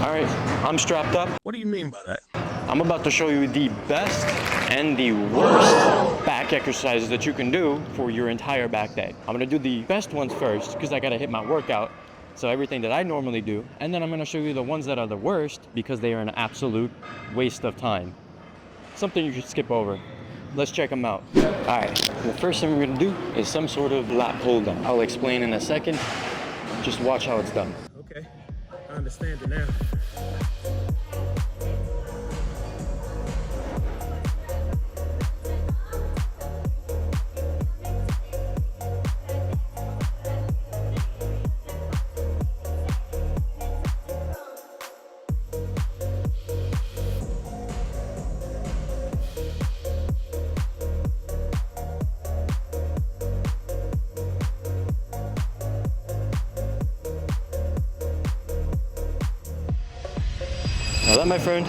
All right, I'm strapped up. What do you mean by that? I'm about to show you the best and the worst back exercises that you can do for your entire back day. I'm gonna do the best ones first because I gotta hit my workout. So everything that I normally do. And then I'm gonna show you the ones that are the worst because they are an absolute waste of time. Something you should skip over. Let's check them out. All right, the first thing we're gonna do is some sort of lat pull down. I'll explain in a second. Just watch how it's done. Okay, I understand it now. Now that, my friend,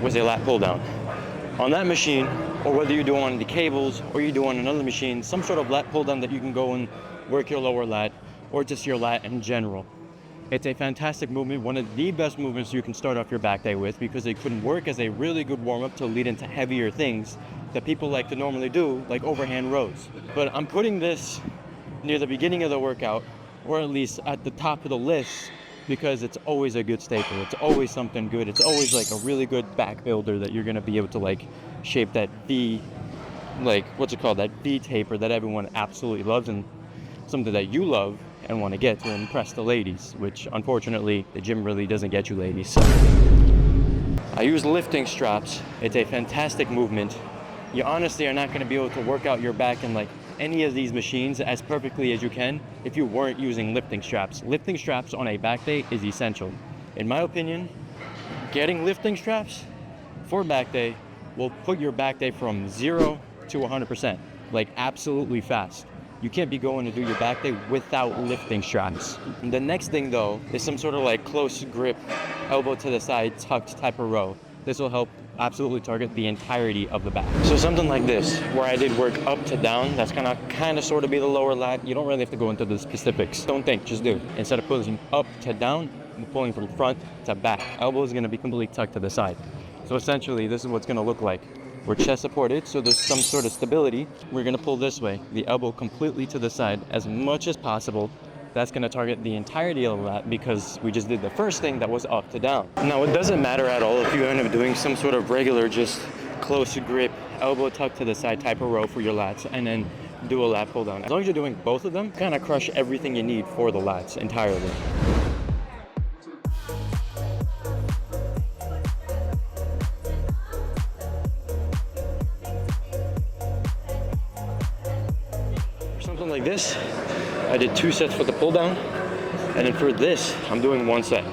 was a lat pull down. On that machine, or whether you do on the cables or you do on another machine, some sort of lat pull down that you can go and work your lower lat or just your lat in general. It's a fantastic movement, one of the best movements you can start off your back day with because it can work as a really good warm-up to lead into heavier things that people like to normally do, like overhand rows. But I'm putting this near the beginning of the workout, or at least at the top of the list, because it's always a good staple. It's always something good. It's always like a really good back builder that you're gonna be able to like shape that V, like what's it called, that V taper that everyone absolutely loves, and something that you love and want to get to impress the ladies, which unfortunately the gym really doesn't get you ladies. So I use lifting straps. It's a fantastic movement. You honestly are not gonna be able to work out your back in like any of these machines as perfectly as you can if you weren't using lifting straps. Lifting straps on a back day is essential. In my opinion, getting lifting straps for back day will put your back day from 0 to 100%, like absolutely fast. You can't be going to do your back day without lifting straps. And the next thing though is some sort of like close grip, elbow to the side, tucked type of row. This will help absolutely target the entirety of the back. So something like this, where I did work up to down, that's gonna kind of sort of be the lower lat. You don't really have to go into the specifics. Don't think, just do. Instead of pulling up to down, I'm pulling from front to back. Elbow is gonna be completely tucked to the side. So essentially, this is what's gonna look like. We're chest supported, so there's some sort of stability. We're gonna pull this way, the elbow completely to the side as much as possible. That's gonna target the entirety of the lat because we just did the first thing that was up to down. Now it doesn't matter at all if you end up doing some sort of regular, just close grip, elbow tucked to the side type of row for your lats and then do a lat pull down. As long as you're doing both of them, kind of crush everything you need for the lats entirely. Something like this, I did 2 sets for the pull down, and then for this, I'm doing 1 set.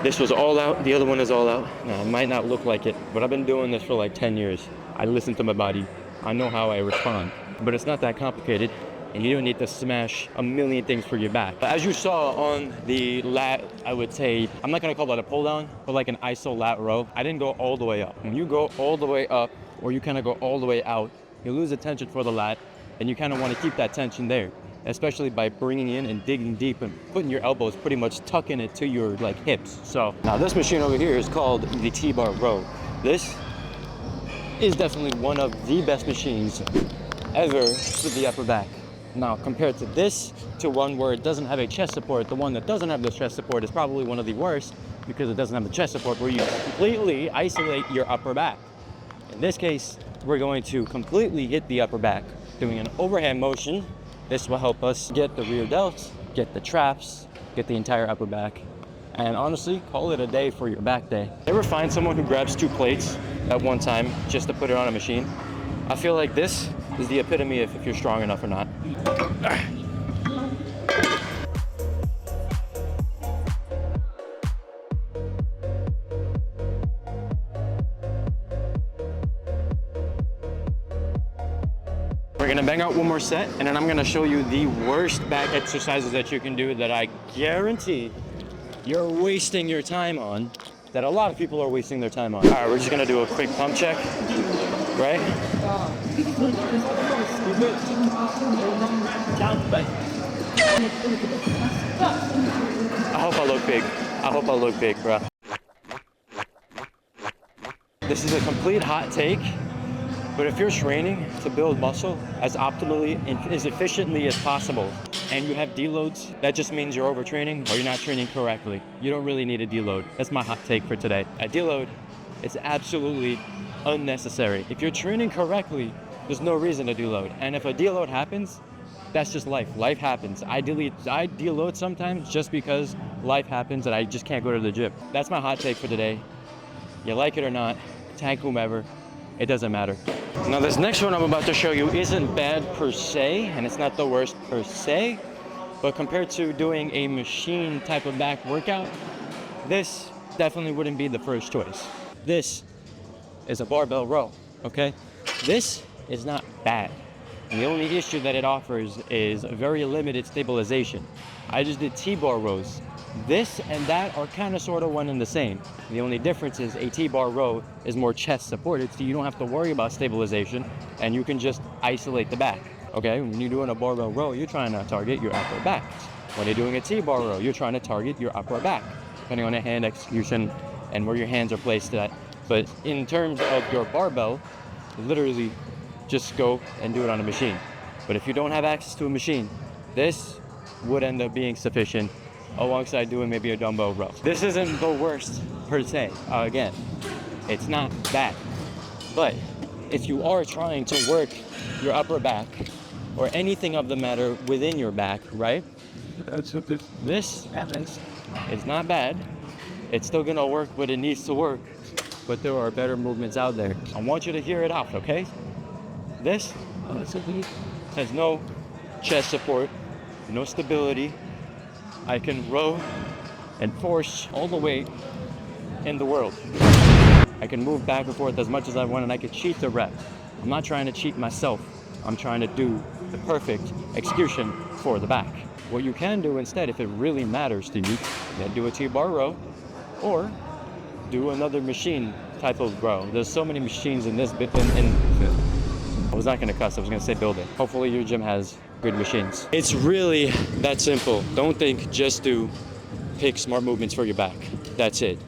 This was all out, the other one is all out. Now, it might not look like it, but I've been doing this for like 10 years. I listen to my body, I know how I respond, but it's not that complicated, and you don't need to smash a million things for your back. But as you saw on the lat, I would say, I'm not gonna call that a pull down, but like an iso lat row, I didn't go all the way up. When you go all the way up, or you kind of go all the way out, you lose the tension for the lat, and you kind of want to keep that tension there, especially by bringing in and digging deep and putting your elbows pretty much tucking it to your like hips. So now this machine over here is called the T-bar row. This is definitely one of the best machines ever for the upper back. Now compared to this, to one where it doesn't have a chest support, the one that doesn't have the chest support is probably one of the worst because it doesn't have the chest support where you completely isolate your upper back. In this case, we're going to completely hit the upper back, doing an overhand motion. This will help us get the rear delts, get the traps, get the entire upper back, and honestly, call it a day for your back day. Ever find someone who grabs 2 plates at one time just to put it on a machine? I feel like this is the epitome of if you're strong enough or not. We're gonna bang out 1 more set, and then I'm gonna show you the worst back exercises that you can do that I guarantee you're wasting your time on, that a lot of people are wasting their time on. All right, we're just gonna do a quick pump check, right? I hope I look big. I hope I look big, bro. This is a complete hot take, but if you're training to build muscle as optimally and as efficiently as possible, and you have deloads, that just means you're overtraining or you're not training correctly. You don't really need a deload. That's my hot take for today. A deload is absolutely unnecessary. If you're training correctly, there's no reason to deload. And if a deload happens, that's just life. Life happens. I deload sometimes just because life happens and I just can't go to the gym. That's my hot take for today. You like it or not, tag whomever, it doesn't matter. Now this next one I'm about to show you isn't bad per se, and it's not the worst per se, but compared to doing a machine type of back workout, this definitely wouldn't be the first choice. This is a barbell row, okay? This is not bad. And the only issue that it offers is a very limited stabilization. I just did T-bar rows. This and that are kind of sort of one and the same. The only difference is a T-bar row is more chest supported, so you don't have to worry about stabilization and you can just isolate the back. Okay, when you're doing a barbell row, you're trying to target your upper back. When you're doing a T-bar row, you're trying to target your upper back, depending on the hand execution and where your hands are placed at. But in terms of your barbell, literally just go and do it on a machine. But if you don't have access to a machine, this would end up being sufficient alongside doing maybe a dumbbell row. This isn't the worst per se. Again, it's not bad. But if you are trying to work your upper back or anything of the matter within your back, right? This is not bad. It's still gonna work, but it needs to work. But there are better movements out there. I want you to hear it out, okay? This has no chest support, no stability. I can row and force all the weight in the world. I can move back and forth as much as I want, and I can cheat the rep. I'm not trying to cheat myself. I'm trying to do the perfect execution for the back. What you can do instead, if it really matters to you, then do a T-bar row or do another machine type of row. There's so many machines in this I was not gonna cuss, I was gonna say building. Hopefully your gym has good machines. It's really that simple. Don't think, just do. Pick smart movements for your back. That's it.